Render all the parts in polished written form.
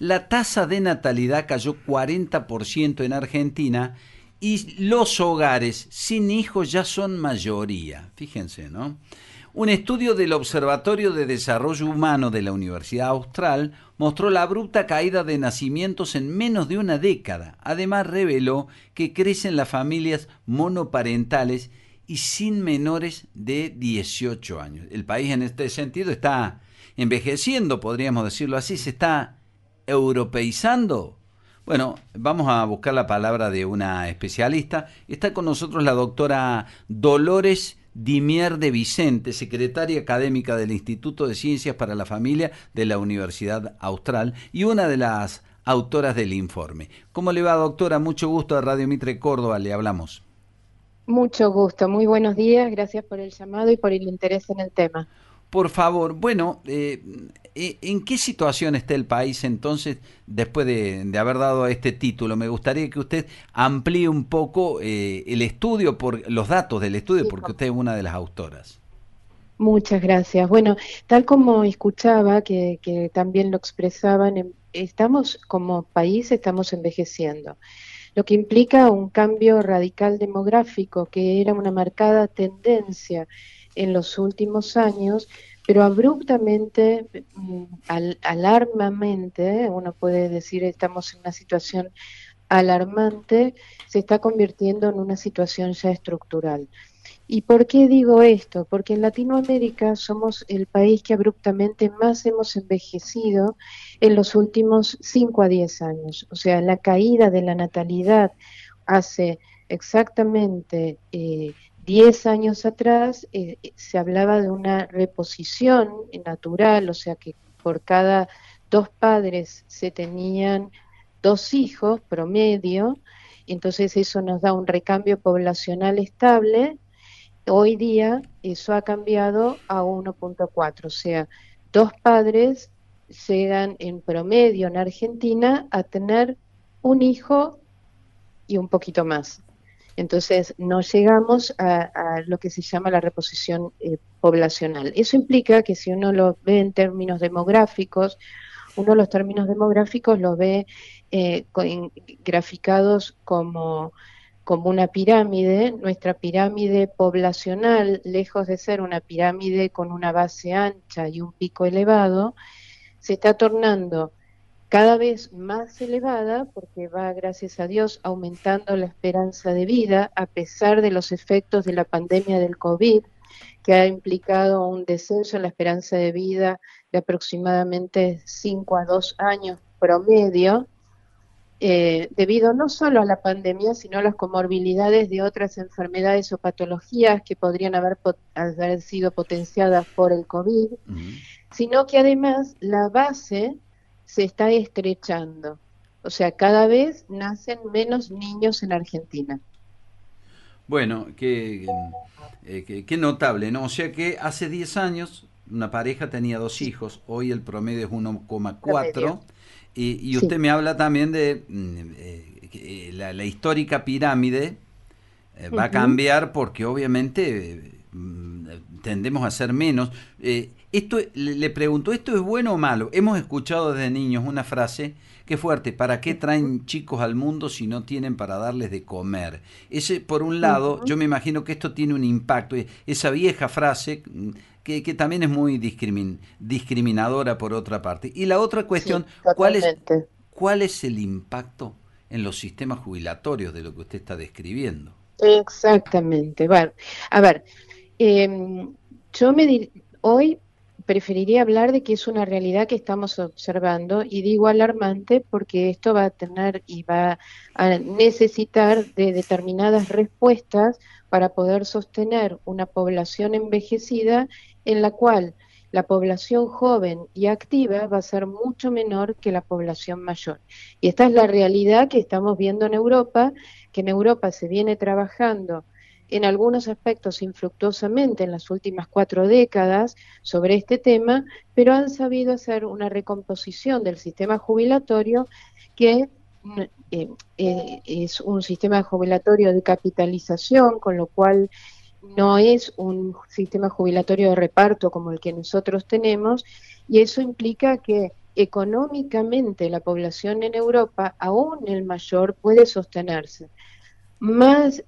la tasa de natalidad cayó 40% en Argentina y los hogares sin hijos ya son mayoría. Fíjense, ¿no? Un estudio del Observatorio de Desarrollo Humano de la Universidad Austral mostró la abrupta caída de nacimientos en menos de una década. Además, reveló que crecen las familias monoparentales y sin menores de 18 años. El país en este sentido está envejeciendo, podríamos decirlo así, se está europeizando. Bueno, vamos a buscar la palabra de una especialista. Está con nosotros la doctora Dolores Dimier de Vicente, secretaria académica del Instituto de Ciencias para la Familia de la Universidad Austral y una de las autoras del informe. ¿Cómo le va, doctora? Mucho gusto, de Radio Mitre Córdoba, le hablamos. Mucho gusto, muy buenos días, gracias por el llamado y por el interés en el tema. Por favor, bueno, ¿en qué situación está el país entonces después de haber dado este título? Me gustaría que usted amplíe un poco el estudio, por los datos del estudio, Sí, porque usted es una de las autoras. muchas gracias. Bueno, tal como escuchaba que también lo expresaban, estamos como país, estamos envejeciendo, lo que implica un cambio radical demográfico, que era una marcada tendencia en los últimos años, pero abruptamente, alarmamente, uno puede decir estamos en una situación alarmante, se está convirtiendo en una situación ya estructural. ¿Y por qué digo esto? Porque en Latinoamérica somos el país que abruptamente más hemos envejecido en los últimos 5 a 10 años. O sea, la caída de la natalidad hace exactamente 10 años atrás se hablaba de una reposición natural, o sea que por cada dos padres se tenían dos hijos promedio, entonces eso nos da un recambio poblacional estable. Hoy día eso ha cambiado a 1,4, o sea, dos padres llegan en promedio en Argentina a tener un hijo y un poquito más. Entonces, no llegamos a lo que se llama la reposición poblacional. Eso implica que si uno lo ve en términos demográficos, uno los términos demográficos los ve graficados como una pirámide. Nuestra pirámide poblacional, lejos de ser una pirámide con una base ancha y un pico elevado, se está tornando cada vez más elevada porque va, gracias a Dios, aumentando la esperanza de vida a pesar de los efectos de la pandemia del COVID, que ha implicado un descenso en la esperanza de vida de aproximadamente 5 a 2 años promedio, debido no solo a la pandemia, sino a las comorbilidades de otras enfermedades o patologías que podrían haber sido potenciadas por el COVID, Ujú. sino que además la base se está estrechando. O sea, cada vez nacen menos niños en Argentina. Bueno, qué notable, ¿no? O sea que hace 10 años una pareja tenía dos Sí, hijos, hoy el promedio es promedio. 1,4 y usted Sí. me habla también de que la histórica pirámide va a Ujú. cambiar porque obviamente tendemos a ser menos. Le pregunto, ¿esto es bueno o malo? Hemos escuchado desde niños una frase que es fuerte: ¿para qué Ujú. traen chicos al mundo si no tienen para darles de comer? Ese, por un lado, Ujú. yo me imagino que esto tiene un impacto. Esa vieja frase que también es muy discriminadora por otra parte. Y la otra cuestión, Sí, totalmente. ¿cuál es el impacto en los sistemas jubilatorios de lo que usted está describiendo? Exactamente. Bueno, a ver, yo hoy preferiría hablar de que es una realidad que estamos observando y digo alarmante porque esto va a tener y va a necesitar de determinadas respuestas para poder sostener una población envejecida en la cual la población joven y activa va a ser mucho menor que la población mayor. Y esta es la realidad que estamos viendo en Europa, que en Europa se viene trabajando en algunos aspectos infructuosamente en las últimas 4 décadas sobre este tema, pero han sabido hacer una recomposición del sistema jubilatorio que es un sistema jubilatorio de capitalización, con lo cual no es un sistema jubilatorio de reparto como el que nosotros tenemos, y eso implica que económicamente la población en Europa, aún el mayor, puede sostenerse. Más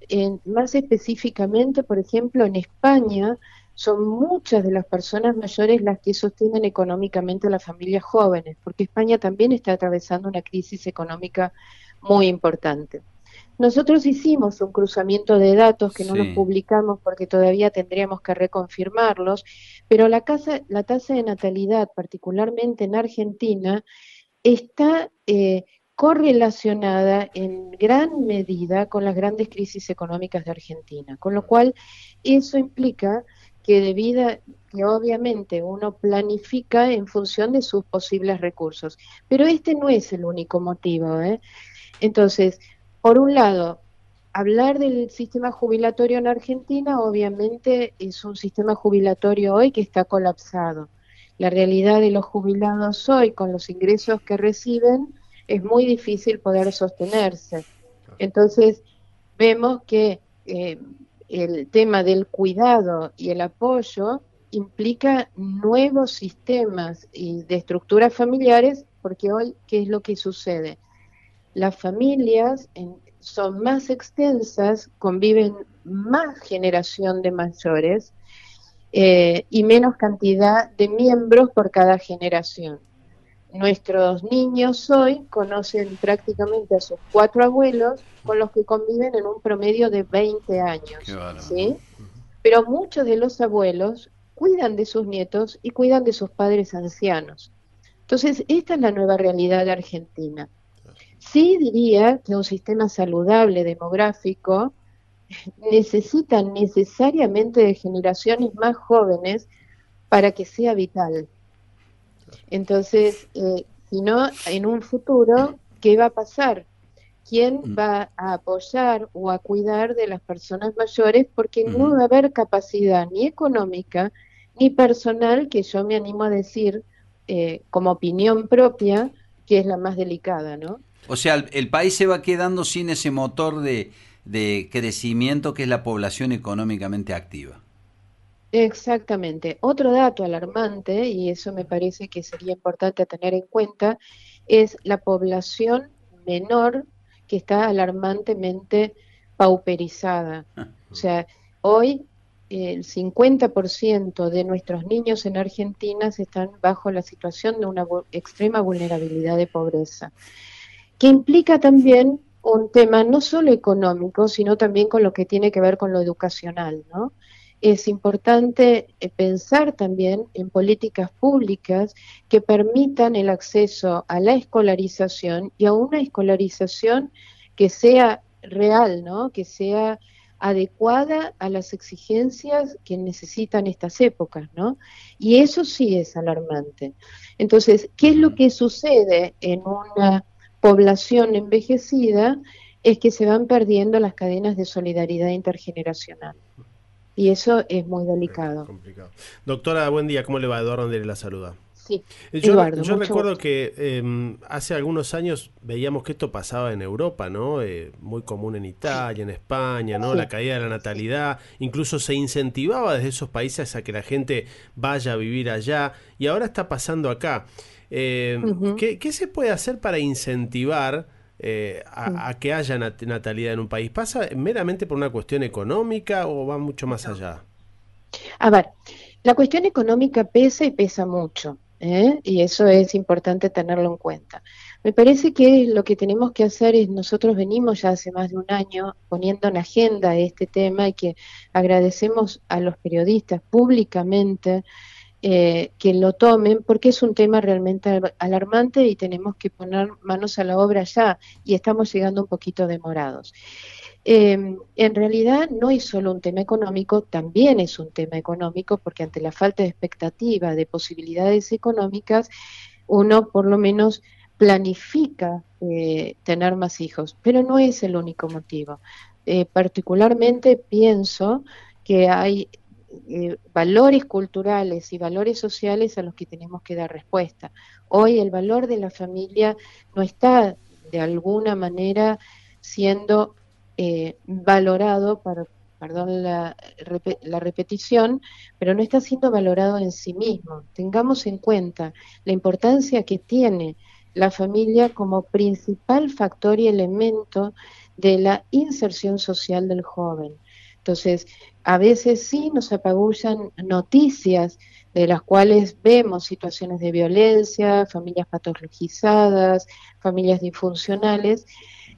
específicamente, por ejemplo, en España son muchas de las personas mayores las que sostienen económicamente a las familias jóvenes, porque España también está atravesando una crisis económica muy importante. Nosotros hicimos un cruzamiento de datos que no los Sí, publicamos porque todavía tendríamos que reconfirmarlos, pero la tasa de natalidad, particularmente en Argentina, está correlacionada en gran medida con las grandes crisis económicas de Argentina, con lo cual eso implica que que obviamente uno planifica en función de sus posibles recursos, pero este no es el único motivo, ¿eh? Entonces, por un lado, hablar del sistema jubilatorio en Argentina obviamente es un sistema jubilatorio hoy que está colapsado. La realidad de los jubilados hoy con los ingresos que reciben es muy difícil poder sostenerse. Entonces, vemos que el tema del cuidado y el apoyo implica nuevos sistemas y de estructuras familiares, porque hoy, ¿qué es lo que sucede? Las familias son más extensas, conviven más generación de mayores y menos cantidad de miembros por cada generación. Nuestros niños hoy conocen prácticamente a sus cuatro abuelos con los que conviven en un promedio de 20 qué años, bárbaro. ¿sí? Pero muchos de los abuelos cuidan de sus nietos y cuidan de sus padres ancianos. Entonces, esta es la nueva realidad de Argentina. Sí diría que un sistema saludable demográfico necesita necesariamente de generaciones más jóvenes para que sea vital. Entonces, si no, en un futuro, ¿qué va a pasar? ¿Quién Mm, va a apoyar o a cuidar de las personas mayores? Porque no ujú. va a haber capacidad ni económica ni personal, que yo me animo a decir como opinión propia, que es la más delicada, ¿no? O sea, el país se va quedando sin ese motor de crecimiento que es la población económicamente activa. Exactamente. Otro dato alarmante, y eso me parece que sería importante tener en cuenta, es la población menor que está alarmantemente pauperizada. O sea, hoy el 50% de nuestros niños en Argentina están bajo la situación de una extrema vulnerabilidad de pobreza, que implica también un tema no solo económico, sino también con lo que tiene que ver con lo educacional, ¿no? Es importante pensar también en políticas públicas que permitan el acceso a la escolarización y a una escolarización que sea real, ¿no? Que sea adecuada a las exigencias que necesitan estas épocas, ¿no? Y eso sí es alarmante. Entonces, ¿qué es lo Ujú. que sucede en una población envejecida? Es que se van perdiendo las cadenas de solidaridad intergeneracional. Y eso es muy delicado. Complicado. Doctora, buen día, ¿cómo le va? Eduardo Andere la saluda. Sí, Eduardo, Yo mucho recuerdo gusto. que hace algunos años veíamos que esto pasaba en Europa, ¿no? Muy común en Sí, Italia, en España, ¿no? La sí, caída de la sí. natalidad, incluso se incentivaba desde esos países a que la gente vaya a vivir allá, y ahora está pasando acá. Ujú, ¿Qué se puede hacer para incentivar mm. a que haya natalidad en un país? ¿Pasa meramente por una cuestión económica o va mucho más No. allá? A ver, la cuestión económica pesa y pesa mucho, ¿eh? Y eso es importante tenerlo en cuenta. Me parece que lo que tenemos que hacer es, nosotros venimos ya hace más de un año poniendo en agenda este tema y que agradecemos a los periodistas públicamente que lo tomen porque es un tema realmente alarmante y tenemos que poner manos a la obra ya y estamos llegando un poquito demorados. En realidad no es solo un tema económico, también es un tema económico porque ante la falta de expectativa de posibilidades económicas, uno por lo menos planifica tener más hijos, pero no es el único motivo. Particularmente pienso que hay valores culturales y valores sociales a los que tenemos que dar respuesta. Hoy el valor de la familia no está de alguna manera siendo valorado perdón la repetición, pero no está siendo valorado en sí mismo. Tengamos en cuenta la importancia que tiene la familia como principal factor y elemento de la inserción social del joven. Entonces, a veces sí nos apabullan noticias de las cuales vemos situaciones de violencia, familias patologizadas, familias disfuncionales,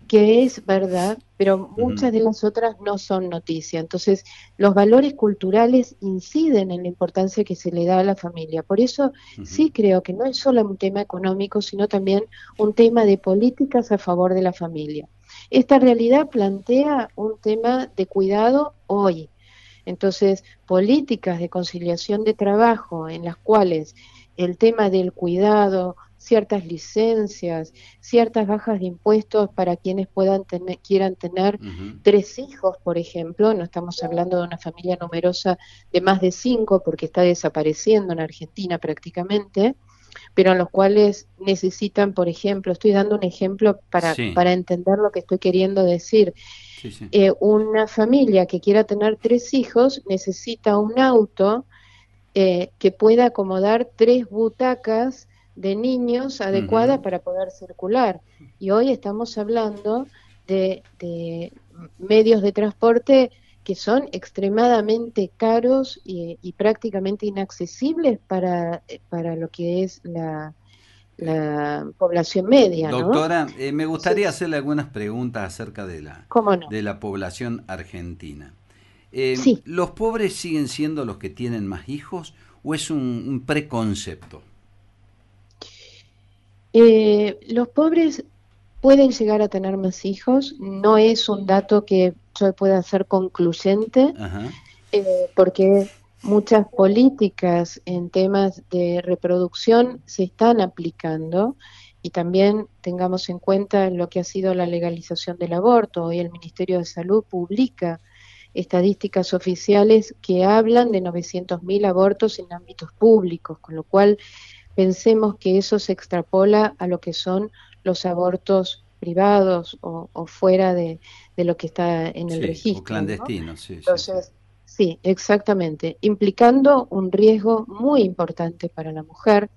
que es verdad, pero Ujú, muchas de las otras no son noticia. Entonces, los valores culturales inciden en la importancia que se le da a la familia. Por eso ujú. sí creo que no es solo un tema económico, sino también un tema de políticas a favor de la familia. Esta realidad plantea un tema de cuidado hoy. Entonces, políticas de conciliación de trabajo en las cuales el tema del cuidado, ciertas licencias, ciertas bajas de impuestos para quienes quieran tener Ujú. 3 hijos, por ejemplo, no estamos hablando de una familia numerosa de más de 5, porque está desapareciendo en Argentina prácticamente, pero en los cuales necesitan, por ejemplo, estoy dando un ejemplo Sí, para entender lo que estoy queriendo decir. sí, sí. Una familia que quiera tener 3 hijos necesita un auto que pueda acomodar 3 butacas de niños adecuadas Ujú. para poder circular. Y hoy estamos hablando de medios de transporte que son extremadamente caros y prácticamente inaccesibles para lo que es Eh, la población media, ¿no? Doctora, me gustaría Entonces, hacerle algunas preguntas acerca ¿cómo no? de la población argentina. Sí. ¿Los pobres siguen siendo los que tienen más hijos o es un preconcepto? Los pobres pueden llegar a tener más hijos, no es un dato que yo pueda hacer concluyente, Ajá. porque muchas políticas en temas de reproducción se están aplicando y también tengamos en cuenta lo que ha sido la legalización del aborto. Hoy el Ministerio de Salud publica estadísticas oficiales que hablan de 900.000 abortos en ámbitos públicos, con lo cual pensemos que eso se extrapola a lo que son los abortos privados o fuera de lo que está en el Sí, o registro, ¿no? clandestino, sí, sí, sí. Entonces, sí, exactamente, implicando un riesgo muy importante para la mujer.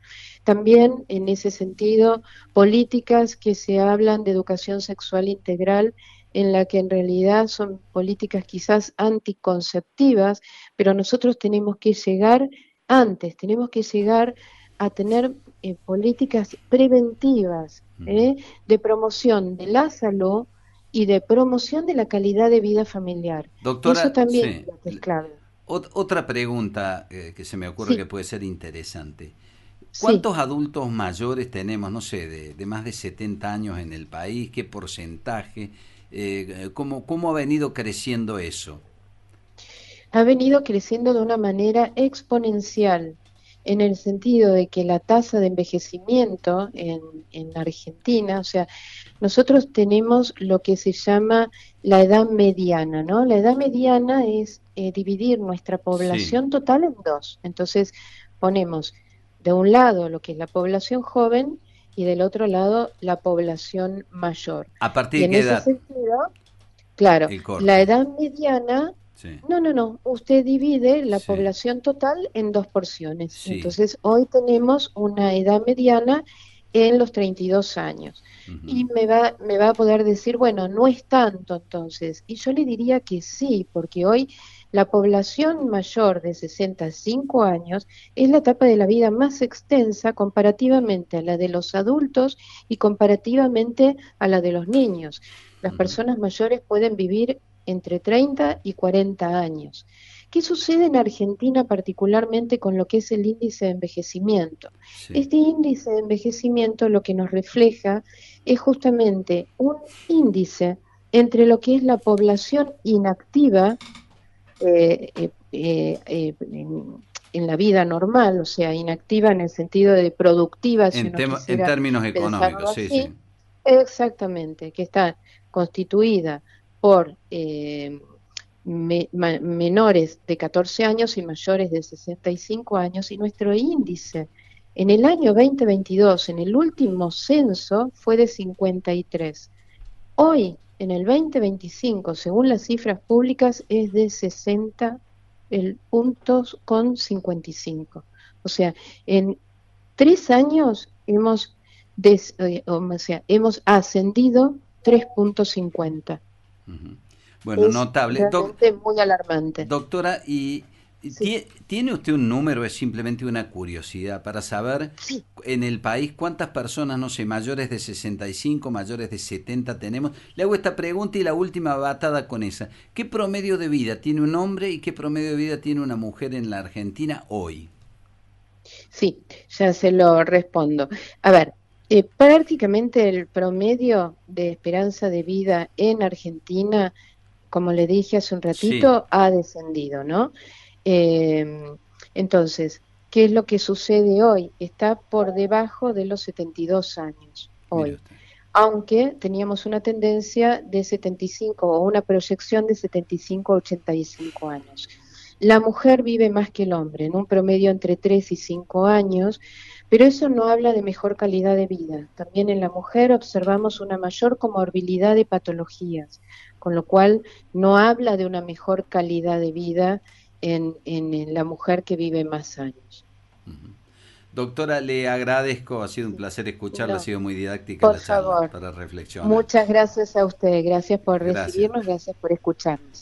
También en ese sentido, políticas que se hablan de educación sexual integral, en la que en realidad son políticas quizás anticonceptivas, pero nosotros tenemos que llegar antes, tenemos que llegar a tener políticas preventivas, Ujú. de promoción de la salud y de promoción de la calidad de vida familiar. Eso Doctora, también sí. creo que es clave. Otra pregunta que se me ocurre que Sí, puede ser interesante. sí. ¿Cuántos adultos mayores tenemos, no sé, de más de 70 años en el país? ¿Qué porcentaje? ¿Cómo ha venido creciendo eso? Ha venido creciendo de una manera exponencial, en el sentido de que la tasa de envejecimiento en Argentina, o sea, nosotros tenemos lo que se llama la edad mediana, ¿no? La edad mediana es dividir nuestra Sí. población total en dos. Entonces, ponemos de un lado lo que es la población joven y del otro lado la población mayor. ¿A partir Y de en qué ese edad sentido, claro, el la corte? edad mediana, Sí. no, usted divide la Sí. población total en dos porciones. Sí. Entonces, hoy tenemos una edad mediana en los 32 años. Ujú. Y me va a poder decir, bueno, no es tanto entonces. Y yo le diría que sí, porque hoy la población mayor de 65 años es la etapa de la vida más extensa comparativamente a la de los adultos y comparativamente a la de los niños. Las Ujú. personas mayores pueden vivir entre 30 y 40 años. ¿Qué sucede en Argentina particularmente con lo que es el índice de envejecimiento? Sí. Este índice de envejecimiento lo que nos refleja es justamente un índice entre lo que es la población inactiva en la vida normal, o sea, inactiva en el sentido de productiva, si uno En quisiera términos económicos, pensarlo sí, sí. así, exactamente, que está constituida por menores de 14 años y mayores de 65 años, y nuestro índice en el año 2022, en el último censo, fue de 53. Hoy en el 2025, según las cifras públicas, es de 60 puntos con 55. O sea, en 3 años hemos ascendido 3,50. Ujú. Bueno, Es notable. realmente muy alarmante. Doctora, ¿y Sí, tiene usted un número? Es simplemente una curiosidad para saber sí. en el país cuántas personas, no sé, mayores de 65, mayores de 70 tenemos. Le hago esta pregunta y la última batada con esa. ¿Qué promedio de vida tiene un hombre y qué promedio de vida tiene una mujer en la Argentina hoy? Sí, ya se lo respondo. A ver, prácticamente el promedio de esperanza de vida en Argentina, como le dije hace un Sí, ratito, ha descendido, ¿no? Eh, entonces, ¿qué es lo que sucede hoy? Está por debajo de los 72 años mire hoy, usted. aunque teníamos una tendencia de 75 o una proyección de 75 a 85 años. La mujer vive más que el hombre, en un promedio entre 3 y 5 años, pero eso no habla de mejor calidad de vida. También en la mujer observamos una mayor comorbilidad de patologías, con lo cual no habla de una mejor calidad de vida en la mujer que vive más años. Ujú. Doctora, le agradezco, ha sido un Sí. placer escucharla, ha No, sido muy didáctica por la charla favor. para reflexionar. Muchas gracias a usted, gracias por Gracias. recibirnos, gracias por escucharnos.